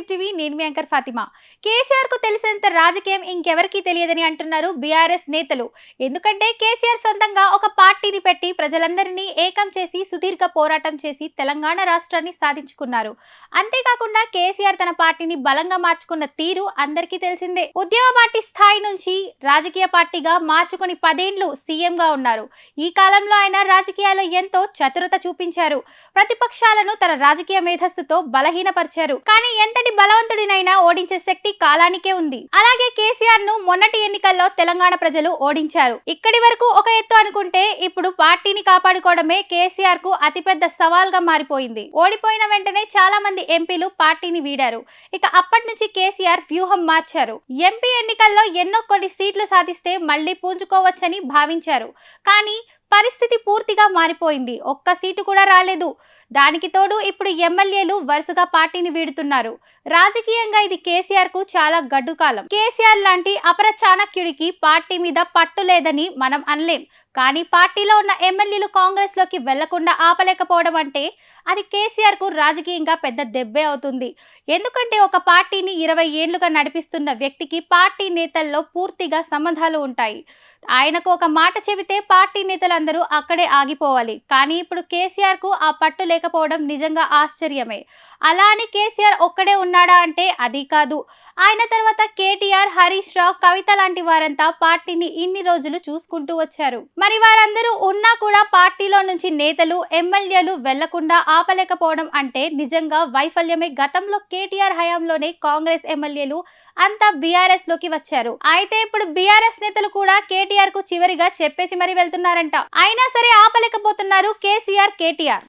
Skip TV నేను మీ anchor Fatima. KCR కు తెలిసినంత రాజకీయం ఇంకెవరికీ తెలియదని అంటున్నారు బీఆర్ఎస్ నేతలు. ఎందుకంటే కేసీఆర్ సొంతంగా ఒక పార్టీని పెట్టి ప్రజలందరినీ ఏకం చేసి సుదీర్ఘ పోరాటం చేసి తెలంగాణ రాష్ట్రాన్ని సాధించుకున్నారు. అంతేకాకుండా కేసీఆర్ తన పార్టీని బలంగా మార్చుకున్న తీరు అందరికీ తెలిసిందే. ఉద్యమ పార్టీ స్థాయి నుంచి రాజకీయ పార్టీగా మార్చుకుని 10 ఏళ్లు సీఎం గా ఉన్నారు. ఈ కాలంలో ఆయన రాజకీయాల్లో ఎంతో చతురత చూపించారు. ప్రతిపక్షాలను తన రాజకీయ మేధస్సుతో బలహీనపరిచారు. కానీ ఎంతటి బలవంతుడినైనా ఓడించే శక్తి కాలానికే ఉంది. అలాగే కేసీఆర్ ను మొన్నటి ఎన్నికల్లో తెలంగాణ ప్రజలు ఓడించారు. ఇక్కడి వరకు ఒక ఎత్తు అనుకుంటే ఇప్పుడు పార్టీని కాపాడుకోవడమే కేసీఆర్ కు అతిపెద్ద సవాల్ గా మారిపోయింది. ఓడిపోయిన వెంటనే చాలా మంది ఎంపీలు పార్టీని వీడారు. ఇక అప్పటి నుంచి కేసీఆర్ వ్యూహం మార్చారు. ఎంపీ ఎన్నికల్లో ఎన్నో కొన్ని సీట్లు సాధిస్తే మళ్లీ పుంజుకోవచ్చని భావించారు. కానీ పరిస్థితి పూర్తిగా మారిపోయింది. ఒక్క సీటు కూడా రాలేదు. దానికి తోడు ఇప్పుడు ఎమ్మెల్యేలు వరుసగా పార్టీని వీడుతున్నారు. రాజకీయంగా ఇది కేసీఆర్ కు చాలా గడ్డు కాలం. కేసీఆర్ లాంటి అపర చాణక్యుడికి పార్టీ మీద పట్టు లేదని మనం అనలేం. కానీ పార్టీలో ఉన్న ఎమ్మెల్యేలు కాంగ్రెస్ లోకి వెళ్లకుండా ఆపలేకపోవడం అంటే అది కేసీఆర్ కు రాజకీయంగా పెద్ద దెబ్బే అవుతుంది. ఎందుకంటే ఒక పార్టీని 20 ఏళ్లుగా నడిపిస్తున్న వ్యక్తికి పార్టీ నేతల్లో పూర్తిగా సంబంధాలు ఉంటాయి. ఆయనకు ఒక మాట చెబితే పార్టీ నేతలందరూ అక్కడే ఆగిపోవాలి. కానీ ఇప్పుడు కేసీఆర్ కు ఆ పట్టు లేకపోవడం నిజంగా ఆశ్చర్యమే. అలా అని కేసీఆర్ ఒక్కడే ఉన్నాడా అంటే అది కాదు. ఆయన తర్వాత కేటీఆర్, హరీష్ రావు, కవిత లాంటి వారంతా పార్టీని ఇన్ని రోజులు చూసుకుంటూ వచ్చారు. మరి వారందరూ ఉన్నా కూడా పార్టీలో నుంచి నేతలు, ఎమ్మెల్యేలు వెళ్లకుండా ఆపలేకపోవడం అంటే నిజంగా వైఫల్యమే. గతంలో కేటీఆర్ హయాంలోనే కాంగ్రెస్ ఎమ్మెల్యేలు అంతా బీఆర్ఎస్ లోకి వచ్చారు. అయితే ఇప్పుడు బీఆర్ఎస్ నేతలు కూడా కేటీఆర్ కు చివరిగా చెప్పేసి మరి వెళ్తున్నారంట. అయినా సరే ఆపలేకపోతున్నారు కేసీఆర్, కేటీఆర్.